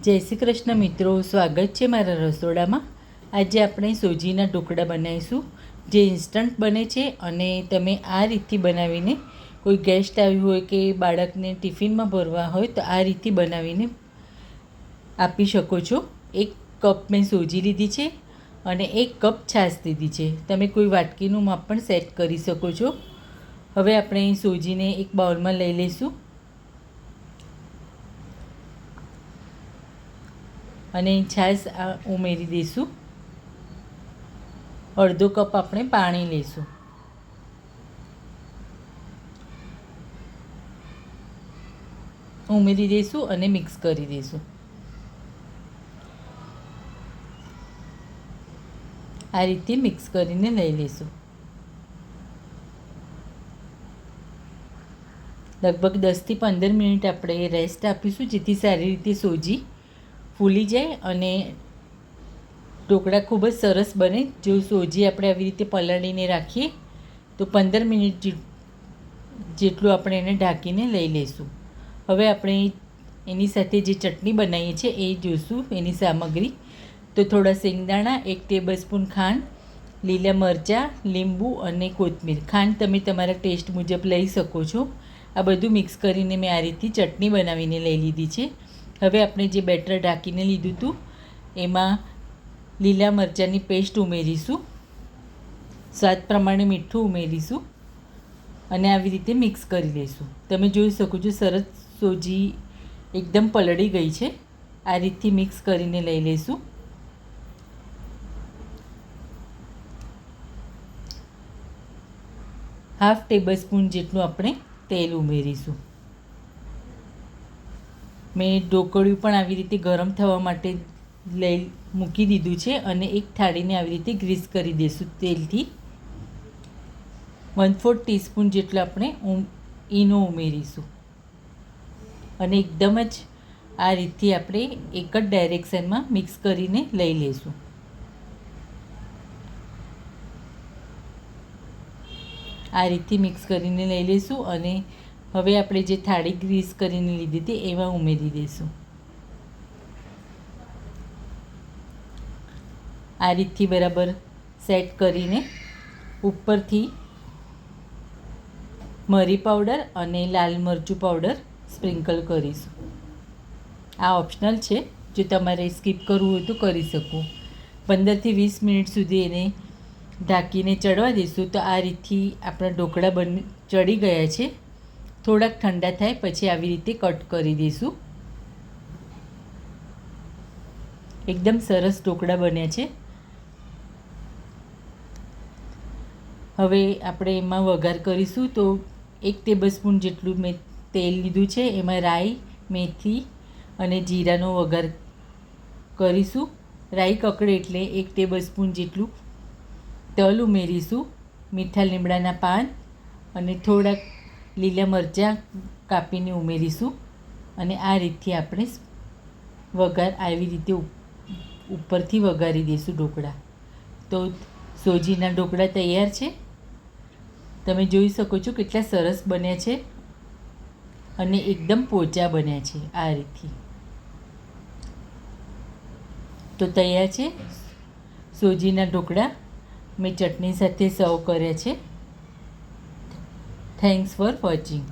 જય શ્રી કૃષ્ણ મિત્રો, સ્વાગત છે મારા રસોડામાં। આજે આપણે સોજીના ઢોકળા બનાવીશું, જે ઇન્સ્ટન્ટ બને છે અને તમે આ રીતથી બનાવીને કોઈ ગેસ્ટ આવ્યું હોય કે બાળકને ટિફિનમાં ભરવા હોય તો આ રીતથી બનાવીને આપી શકો છો। 1 કપ મેં સોજી લીધી છે અને 1 કપ છાશ લીધી છે। તમે કોઈ વાટકીનું માપ પણ સેટ કરી શકો છો। હવે આપણે સોજીને એક બાઉલમાં લઈ લઈશું અને છાશ ઉમેરી દઈશું। અડધો કપ આપણે પાણી લઈશું। ઉમેરી દઈશું અને મિક્સ કરી દઈશું। આ રીતે મિક્સ કરીને લઈ લઈશું। લગભગ 10 થી 15 મિનિટ આપણે રેસ્ટ આપીશું, જેથી સારી રીતે સોજી ફૂલી જાય અને ઢોકળા ખૂબ જ સરસ બને। જો સોજી આપણે આવી રીતે પલાળીને રાખીએ તો 15 મિનિટ જેટલું આપણે એને ઢાંકીને લઈ લઈશું। હવે આપણે એની સાથે જે ચટણી બનાવીએ છીએ એ જોઈશું। એની સામગ્રી તો થોડા શેંગદાણા, 1 ટેબલસ્પૂન ખાંડ, લીલા મરચાં, લીંબુ અને કોથમીર। ખાંડ તમે તમારા ટેસ્ટ મુજબ લઈ શકો છો। આ બધું મિક્સ કરીને મેં આ રીતની ચટણી બનાવીને લઈ લીધી છે। હવે આપણે જે બેટર ઢાંકીને લીધું હતું એમાં લીલા મરચાંની પેસ્ટ ઉમેરીશું, સ્વાદ પ્રમાણે મીઠું ઉમેરીશું અને આવી રીતે મિક્સ કરી લઈશું। તમે જોઈ શકો છો સરસ સોજી એકદમ પલળી ગઈ છે। આ રીતથી મિક્સ કરીને લઈ લઈશું। હાફ ટેબલસ્પૂન જેટલું આપણે તેલ ઉમેરીશું। મેં ઢોકળિયું પણ આવી રીતે ગરમ થવા માટે મૂકી દીધું છે અને એક થાળીને આવી રીતે ગ્રીસ કરી દઈશું તેલથી। 1/4 ટીસ્પૂન જેટલો આપણે ઈનો ઉમેરીશું અને એકદમ જ આ રીતથી આપણે એક જ ડાયરેક્શનમાં મિક્સ કરીને લઈ લઈશું। આ રીતથી મિક્સ કરીને લઈ લઈશું અને હવે આપણે જે થાળી ગ્રીસ કરીને લીધી હતી એમાં ઉમેરી દઈશું। આ રીતથી બરાબર સેટ કરીને ઉપરથી મરી પાવડર અને લાલ મરચું પાવડર સ્પ્રિંકલ કરીશું। આ ઓપ્શનલ છે, જો તમારે સ્કીપ કરવું હોય તો કરી શકો। 15 થી 20 મિનિટ સુધી એને ઢાંકીને ચડવા દઈશું તો આ રીતથી આપણા ઢોકળા ચડી ગયા છે। થોડાક ઠંડા થાય પછી આવી રીતે કટ કરી દઈશું। એકદમ સરસ ઢોકળા બન્યા છે। હવે આપણે એમાં વઘાર કરીશું તો 1 ટેબલસ્પૂન જેટલું મેં તેલ લીધું છે, એમાં રાઈ, મેથી અને જીરાનો વઘાર કરીશું। રાઈ કકડે એટલે 1 ટેબલસ્પૂન જેટલું તલ ઉમેરીશું, મીઠા લીમડાના પાન અને થોડાક લીલા મરચાં કાપીને ઉમેરીશું અને આ રીતથી આપણે વઘાર આવી રીતે ઉપરથી વઘારી દઈશું ઢોકળા। તો સોજીના ઢોકળા તૈયાર છે। તમે જોઈ શકો છો કેટલા સરસ બન્યા છે અને એકદમ પોચા બન્યા છે આ રીતથી। તો તૈયાર છે સોજીના ઢોકળા। મેં ચટણી સાથે સર્વ કર્યા છે। Thanks for watching.